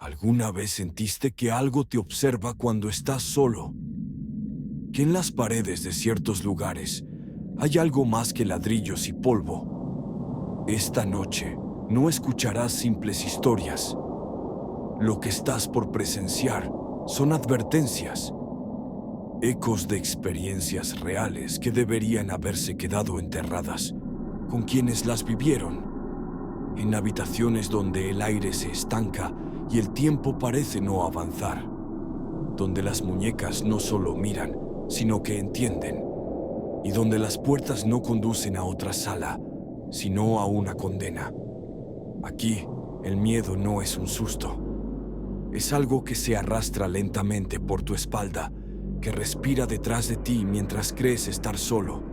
¿Alguna vez sentiste que algo te observa cuando estás solo? Que en las paredes de ciertos lugares hay algo más que ladrillos y polvo. Esta noche no escucharás simples historias. Lo que estás por presenciar son advertencias, ecos de experiencias reales que deberían haberse quedado enterradas con quienes las vivieron, en habitaciones donde el aire se estanca y el tiempo parece no avanzar, donde las muñecas no solo miran, sino que entienden, y donde las puertas no conducen a otra sala, sino a una condena. Aquí, el miedo no es un susto. Es algo que se arrastra lentamente por tu espalda, que respira detrás de ti mientras crees estar solo.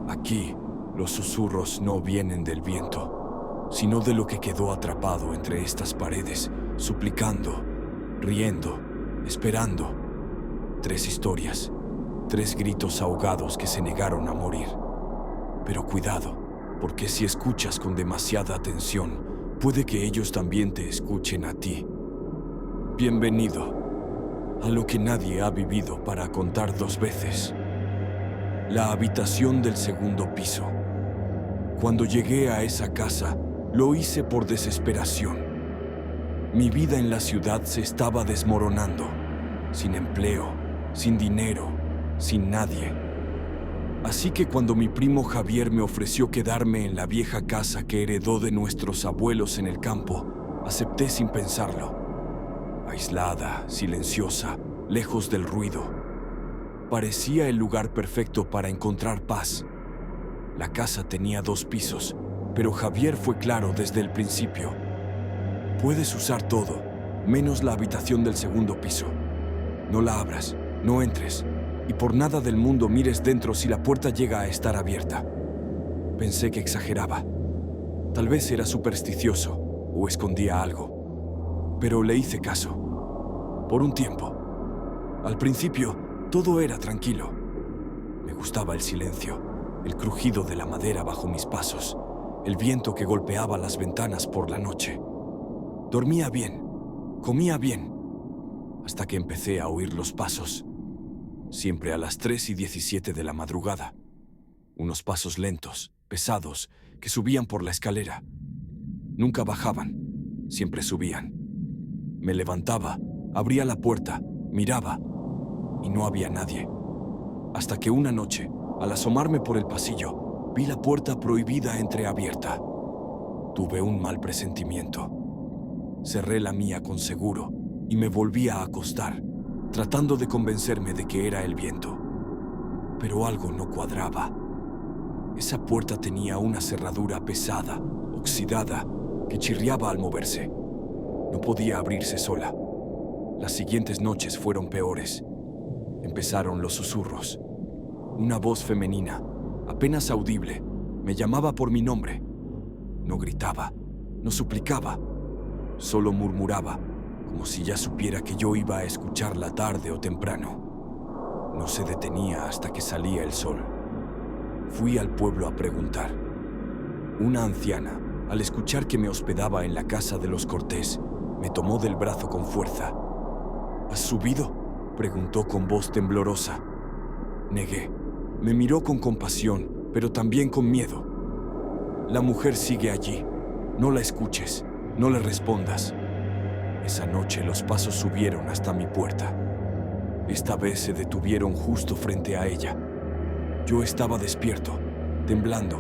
Aquí, los susurros no vienen del viento, sino de lo que quedó atrapado entre estas paredes, suplicando, riendo, esperando. 3 historias, 3 gritos ahogados que se negaron a morir. Pero cuidado, porque si escuchas con demasiada atención, puede que ellos también te escuchen a ti. Bienvenido a lo que nadie ha vivido para contar 2 veces. La habitación del segundo piso. Cuando llegué a esa casa, lo hice por desesperación. Mi vida en la ciudad se estaba desmoronando, sin empleo, sin dinero, sin nadie. Así que cuando mi primo Javier me ofreció quedarme en la vieja casa que heredó de nuestros abuelos en el campo, acepté sin pensarlo. Aislada, silenciosa, lejos del ruido. Parecía el lugar perfecto para encontrar paz. La casa tenía 2 pisos, pero Javier fue claro desde el principio. Puedes usar todo, menos la habitación del segundo piso. No la abras, no entres, y por nada del mundo mires dentro si la puerta llega a estar abierta. Pensé que exageraba. Tal vez era supersticioso o escondía algo, pero le hice caso. Por un tiempo. Al principio, todo era tranquilo. Me gustaba el silencio, el crujido de la madera bajo mis pasos, el viento que golpeaba las ventanas por la noche. Dormía bien, comía bien, hasta que empecé a oír los pasos, siempre a las 3:17 de la madrugada. Unos pasos lentos, pesados, que subían por la escalera. Nunca bajaban, siempre subían. Me levantaba, abría la puerta, miraba, y no había nadie. Hasta que una noche, al asomarme por el pasillo, vi la puerta prohibida entreabierta. Tuve un mal presentimiento. Cerré la mía con seguro y me volví a acostar, tratando de convencerme de que era el viento. Pero algo no cuadraba. Esa puerta tenía una cerradura pesada, oxidada, que chirriaba al moverse. No podía abrirse sola. Las siguientes noches fueron peores. Empezaron los susurros. Una voz femenina, apenas audible, me llamaba por mi nombre. No gritaba, no suplicaba, solo murmuraba, como si ya supiera que yo iba a escucharla tarde o temprano. No se detenía hasta que salía el sol. Fui al pueblo a preguntar. Una anciana, al escuchar que me hospedaba en la casa de los Cortés, me tomó del brazo con fuerza. ¿Has subido?, preguntó con voz temblorosa. Negué. Me miró con compasión, pero también con miedo. La mujer sigue allí. No la escuches, no le respondas. Esa noche los pasos subieron hasta mi puerta. Esta vez se detuvieron justo frente a ella. Yo estaba despierto, temblando,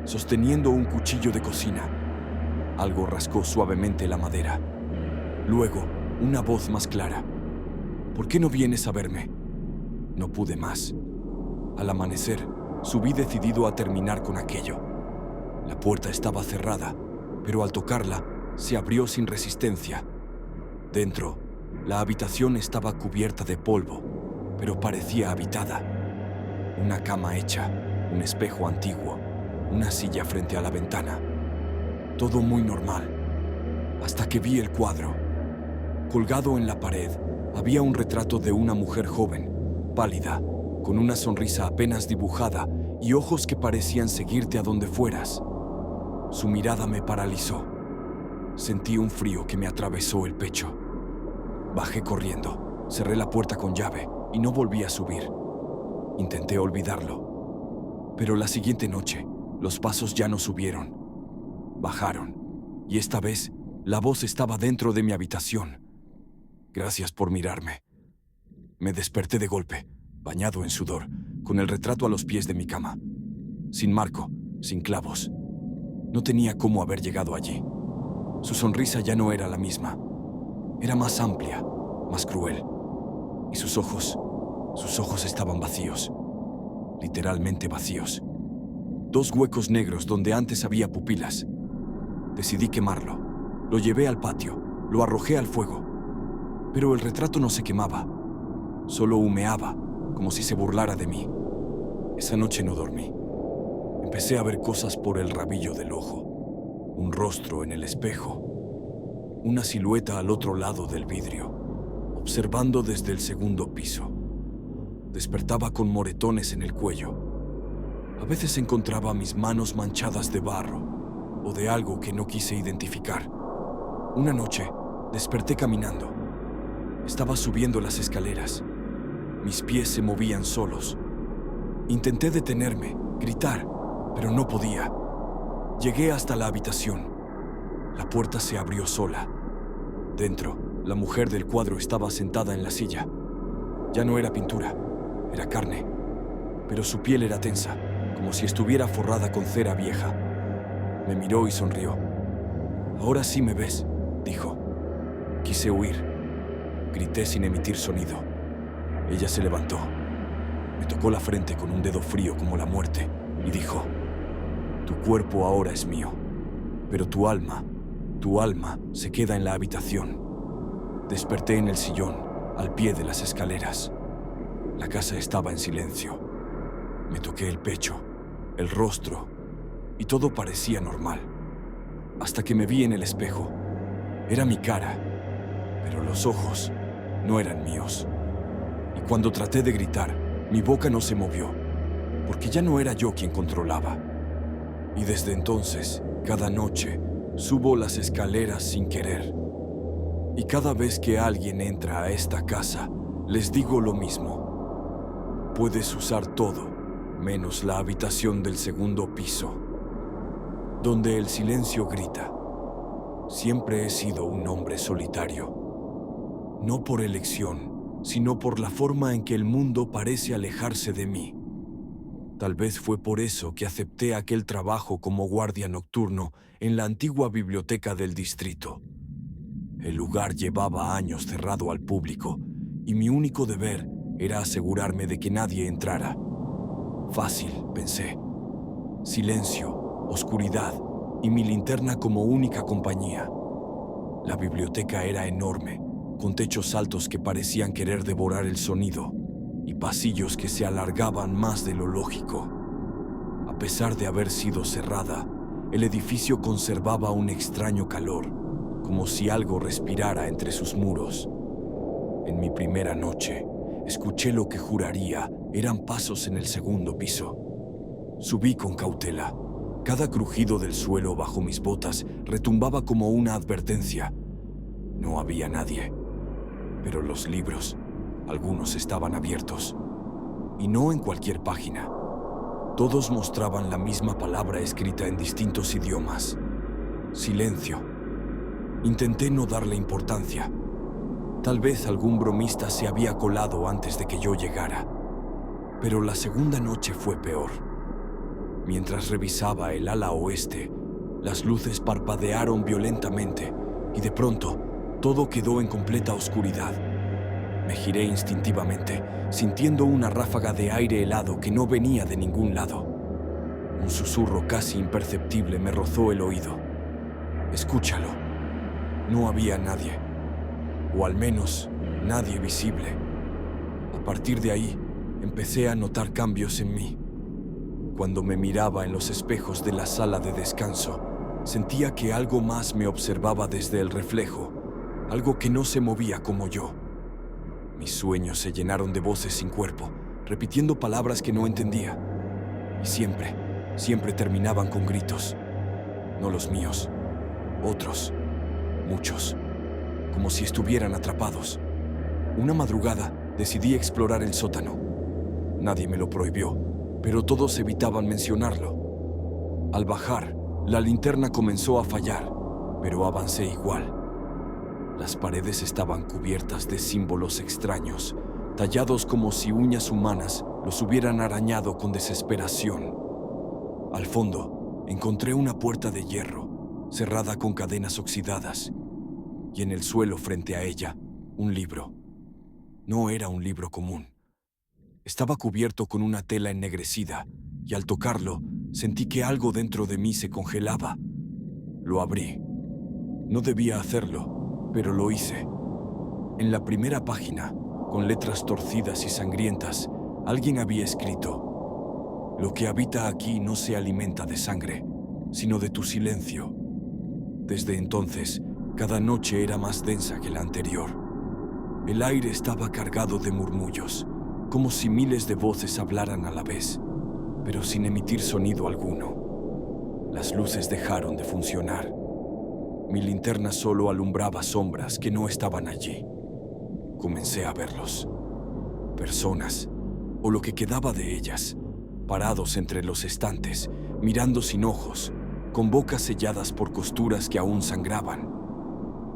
sosteniendo un cuchillo de cocina. Algo rascó suavemente la madera. Luego, una voz más clara. ¿Por qué no vienes a verme? No pude más. Al amanecer, subí decidido a terminar con aquello. La puerta estaba cerrada, pero al tocarla, se abrió sin resistencia. Dentro, la habitación estaba cubierta de polvo, pero parecía habitada. Una cama hecha, un espejo antiguo, una silla frente a la ventana. Todo muy normal, hasta que vi el cuadro. Colgado en la pared, había un retrato de una mujer joven, pálida, con una sonrisa apenas dibujada y ojos que parecían seguirte a donde fueras. Su mirada me paralizó. Sentí un frío que me atravesó el pecho. Bajé corriendo, cerré la puerta con llave y no volví a subir. Intenté olvidarlo, pero la siguiente noche los pasos ya no subieron. Bajaron, y esta vez la voz estaba dentro de mi habitación. Gracias por mirarme. Me desperté de golpe, bañado en sudor, con el retrato a los pies de mi cama. Sin marco, sin clavos. No tenía cómo haber llegado allí. Su sonrisa ya no era la misma. Era más amplia, más cruel. Y sus ojos estaban vacíos. Literalmente vacíos. 2 huecos negros donde antes había pupilas. Decidí quemarlo. Lo llevé al patio, lo arrojé al fuego. Pero el retrato no se quemaba. Solo humeaba, como si se burlara de mí. Esa noche no dormí. Empecé a ver cosas por el rabillo del ojo. Un rostro en el espejo. Una silueta al otro lado del vidrio, observando desde el segundo piso. Despertaba con moretones en el cuello. A veces encontraba mis manos manchadas de barro o de algo que no quise identificar. Una noche, desperté caminando. Estaba subiendo las escaleras. Mis pies se movían solos. Intenté detenerme, gritar, pero no podía. Llegué hasta la habitación. La puerta se abrió sola. Dentro, la mujer del cuadro estaba sentada en la silla. Ya no era pintura, era carne, pero su piel era tensa, como si estuviera forrada con cera vieja. Me miró y sonrió. «Ahora sí me ves», dijo. Quise huir. Grité sin emitir sonido. Ella se levantó. Me tocó la frente con un dedo frío como la muerte y dijo: «Tu cuerpo ahora es mío, pero tu alma se queda en la habitación». Desperté en el sillón, al pie de las escaleras. La casa estaba en silencio. Me toqué el pecho, el rostro, y todo parecía normal. Hasta que me vi en el espejo. Era mi cara, pero los ojos no eran míos. Y cuando traté de gritar, mi boca no se movió, porque ya no era yo quien controlaba. Y desde entonces, cada noche, subo las escaleras sin querer. Y cada vez que alguien entra a esta casa, les digo lo mismo. Puedes usar todo, menos la habitación del segundo piso, donde el silencio grita. Siempre he sido un hombre solitario. No por elección, sino por la forma en que el mundo parece alejarse de mí. Tal vez fue por eso que acepté aquel trabajo como guardia nocturno en la antigua biblioteca del distrito. El lugar llevaba años cerrado al público y mi único deber era asegurarme de que nadie entrara. Fácil, pensé. Silencio, oscuridad y mi linterna como única compañía. La biblioteca era enorme, con techos altos que parecían querer devorar el sonido y pasillos que se alargaban más de lo lógico. A pesar de haber sido cerrada, el edificio conservaba un extraño calor, como si algo respirara entre sus muros. En mi primera noche, escuché lo que juraría eran pasos en el segundo piso. Subí con cautela. Cada crujido del suelo bajo mis botas retumbaba como una advertencia. No había nadie, pero los libros, algunos estaban abiertos. Y no en cualquier página. Todos mostraban la misma palabra escrita en distintos idiomas. Silencio. Intenté no darle importancia. Tal vez algún bromista se había colado antes de que yo llegara. Pero la segunda noche fue peor. Mientras revisaba el ala oeste, las luces parpadearon violentamente y de pronto todo quedó en completa oscuridad. Me giré instintivamente, sintiendo una ráfaga de aire helado que no venía de ningún lado. Un susurro casi imperceptible me rozó el oído. «Escúchalo». No había nadie, o al menos nadie visible. A partir de ahí, empecé a notar cambios en mí. Cuando me miraba en los espejos de la sala de descanso, sentía que algo más me observaba desde el reflejo, algo que no se movía como yo. Mis sueños se llenaron de voces sin cuerpo, repitiendo palabras que no entendía. Y siempre terminaban con gritos. No los míos, otros. muchos, como si estuvieran atrapados. Una madrugada decidí explorar el sótano. Nadie me lo prohibió, pero todos evitaban mencionarlo. Al bajar, la linterna comenzó a fallar, pero avancé igual. Las paredes estaban cubiertas de símbolos extraños, tallados como si uñas humanas los hubieran arañado con desesperación. Al fondo, encontré una puerta de hierro, cerrada con cadenas oxidadas, y en el suelo frente a ella, un libro. No era un libro común. Estaba cubierto con una tela ennegrecida, y al tocarlo, sentí que algo dentro de mí se congelaba. Lo abrí. No debía hacerlo, pero lo hice. En la primera página, con letras torcidas y sangrientas, alguien había escrito: "Lo que habita aquí no se alimenta de sangre, sino de tu silencio". Desde entonces, cada noche era más densa que la anterior. El aire estaba cargado de murmullos, como si miles de voces hablaran a la vez, pero sin emitir sonido alguno. Las luces dejaron de funcionar. Mi linterna solo alumbraba sombras que no estaban allí. Comencé a verlos. Personas, o lo que quedaba de ellas, parados entre los estantes, mirando sin ojos, con bocas selladas por costuras que aún sangraban.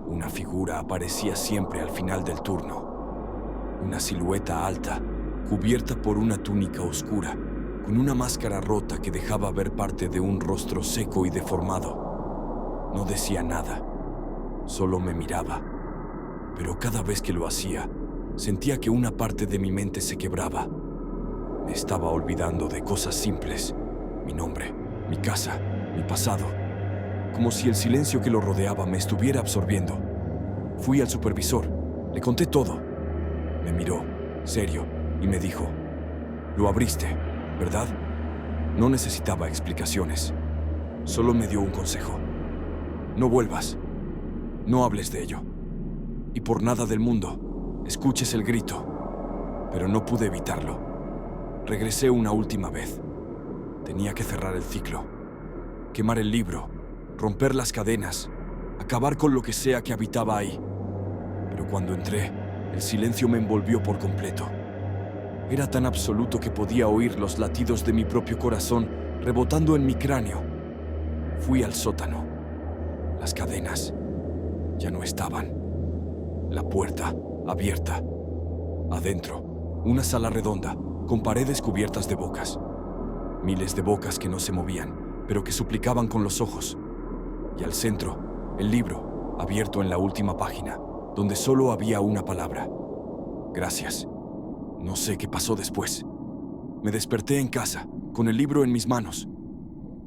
Una figura aparecía siempre al final del turno. Una silueta alta, cubierta por una túnica oscura, con una máscara rota que dejaba ver parte de un rostro seco y deformado. No decía nada, solo me miraba. Pero cada vez que lo hacía, sentía que una parte de mi mente se quebraba. Me estaba olvidando de cosas simples: mi nombre, mi casa, mi pasado, como si el silencio que lo rodeaba me estuviera absorbiendo. Fui al supervisor, le conté todo. Me miró, serio, y me dijo: "Lo abriste, ¿verdad?". No necesitaba explicaciones. Solo me dio un consejo: "No vuelvas. No hables de ello. Y por nada del mundo, escuches el grito". Pero no pude evitarlo. Regresé una última vez. Tenía que cerrar el ciclo, quemar el libro, romper las cadenas, acabar con lo que sea que habitaba ahí. Pero cuando entré, el silencio me envolvió por completo. Era tan absoluto que podía oír los latidos de mi propio corazón rebotando en mi cráneo. Fui al sótano. Las cadenas ya no estaban. La puerta abierta. Adentro, una sala redonda, con paredes cubiertas de bocas. Miles de bocas que no se movían, pero que suplicaban con los ojos. Y al centro, el libro, abierto en la última página, donde solo había una palabra: "Gracias". No sé qué pasó después. Me desperté en casa, con el libro en mis manos.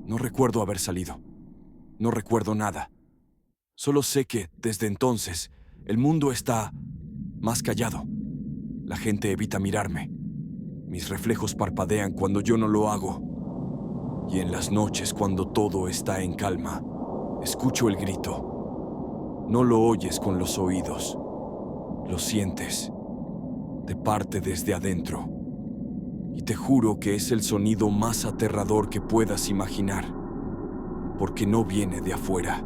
No recuerdo haber salido. No recuerdo nada. Solo sé que, desde entonces, el mundo está más callado. La gente evita mirarme. Mis reflejos parpadean cuando yo no lo hago. Y en las noches, cuando todo está en calma, escucho el grito. No lo oyes con los oídos. Lo sientes. Te parte desde adentro. Y te juro que es el sonido más aterrador que puedas imaginar. Porque no viene de afuera.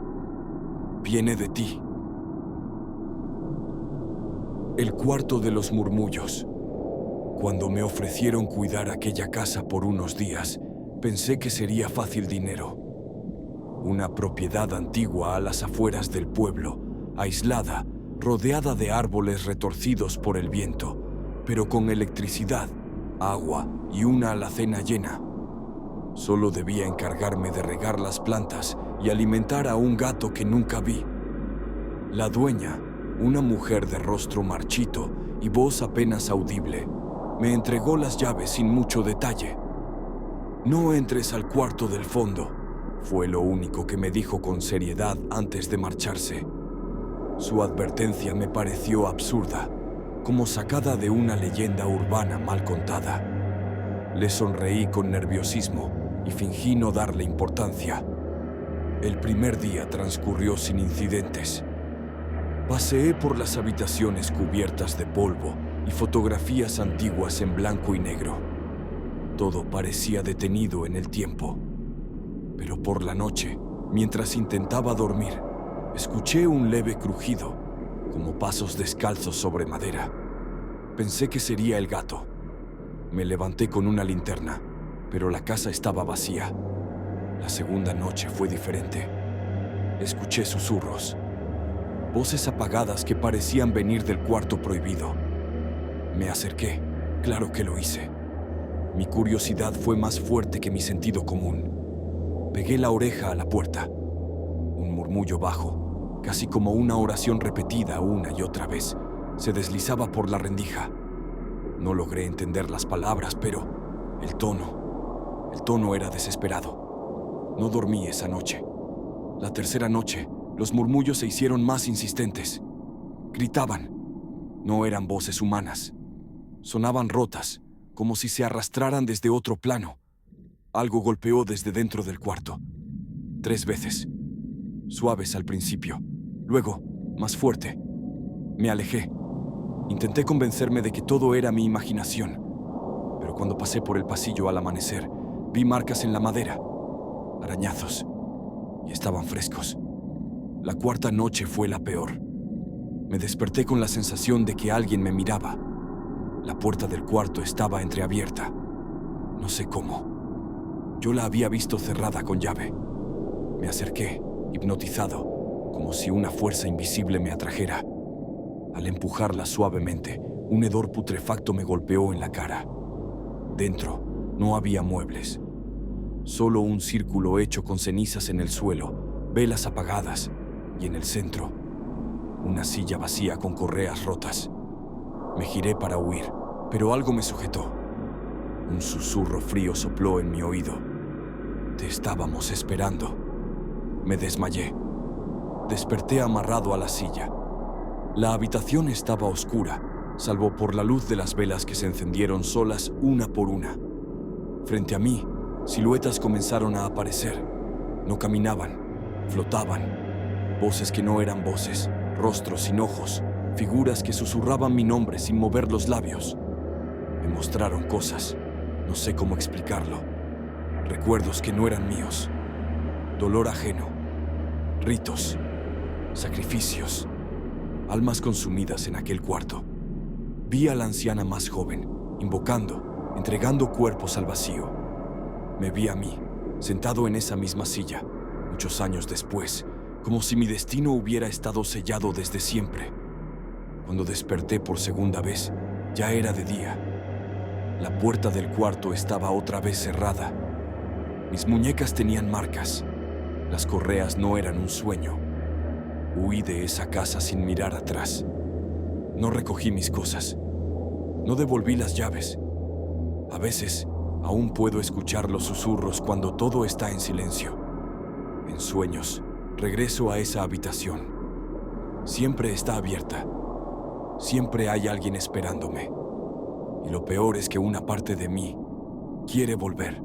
Viene de ti. El cuarto de los murmullos. Cuando me ofrecieron cuidar aquella casa por unos días, pensé que sería fácil dinero. Una propiedad antigua a las afueras del pueblo, aislada, rodeada de árboles retorcidos por el viento, pero con electricidad, agua y una alacena llena. Solo debía encargarme de regar las plantas y alimentar a un gato que nunca vi. La dueña, una mujer de rostro marchito y voz apenas audible, me entregó las llaves sin mucho detalle. "No entres al cuarto del fondo", fue lo único que me dijo con seriedad antes de marcharse. Su advertencia me pareció absurda, como sacada de una leyenda urbana mal contada. Le sonreí con nerviosismo y fingí no darle importancia. El primer día transcurrió sin incidentes. Paseé por las habitaciones cubiertas de polvo y fotografías antiguas en blanco y negro. Todo parecía detenido en el tiempo. Pero por la noche, mientras intentaba dormir, Escuché un leve crujido, como pasos descalzos sobre madera. Pensé que sería el gato. Me levanté con una linterna, pero la casa estaba vacía. La segunda noche fue diferente. Escuché susurros, voces apagadas que parecían venir del cuarto prohibido. Me acerqué, claro que lo hice. Mi curiosidad fue más fuerte que mi sentido común. Pegué la oreja a la puerta. Un murmullo bajo, casi como una oración repetida una y otra vez, se deslizaba por la rendija. No logré entender las palabras, pero el tono era desesperado. No dormí esa noche. La tercera noche, los murmullos se hicieron más insistentes. Gritaban. No eran voces humanas. Sonaban rotas, como si se arrastraran desde otro plano. Algo golpeó desde dentro del cuarto. 3 veces. Suaves al principio, luego más fuerte. Me alejé. Intenté convencerme de que todo era mi imaginación, pero cuando pasé por el pasillo al amanecer, vi marcas en la madera, arañazos, y estaban frescos. La cuarta noche fue la peor. Me desperté con la sensación de que alguien me miraba. La puerta del cuarto estaba entreabierta. No sé cómo. Yo la había visto cerrada con llave. Me acerqué, hipnotizado, como si una fuerza invisible me atrajera. Al empujarla suavemente, un hedor putrefacto me golpeó en la cara. Dentro no había muebles. Solo un círculo hecho con cenizas en el suelo, velas apagadas, y en el centro, una silla vacía con correas rotas. Me giré para huir, pero algo me sujetó. Un susurro frío sopló en mi oído. Te estábamos esperando. Me desmayé. Desperté amarrado a la silla. La habitación estaba oscura, salvo por la luz de las velas que se encendieron solas una por una. Frente a mí, siluetas comenzaron a aparecer. No caminaban, flotaban. Voces que no eran voces, rostros sin ojos, figuras que susurraban mi nombre sin mover los labios. Me mostraron cosas, no sé cómo explicarlo. Recuerdos que no eran míos. Dolor ajeno. Ritos. Sacrificios. Almas consumidas en aquel cuarto. Vi a la anciana más joven, invocando, entregando cuerpos al vacío. Me vi a mí, sentado en esa misma silla, muchos años después, como si mi destino hubiera estado sellado desde siempre. Cuando desperté por segunda vez, ya era de día. La puerta del cuarto estaba otra vez cerrada. Mis muñecas tenían marcas. Las correas no eran un sueño. Huí de esa casa sin mirar atrás. No recogí mis cosas. No devolví las llaves. A veces, aún puedo escuchar los susurros cuando todo está en silencio. En sueños, regreso a esa habitación. Siempre está abierta. Siempre hay alguien esperándome. Y lo peor es que una parte de mí quiere volver.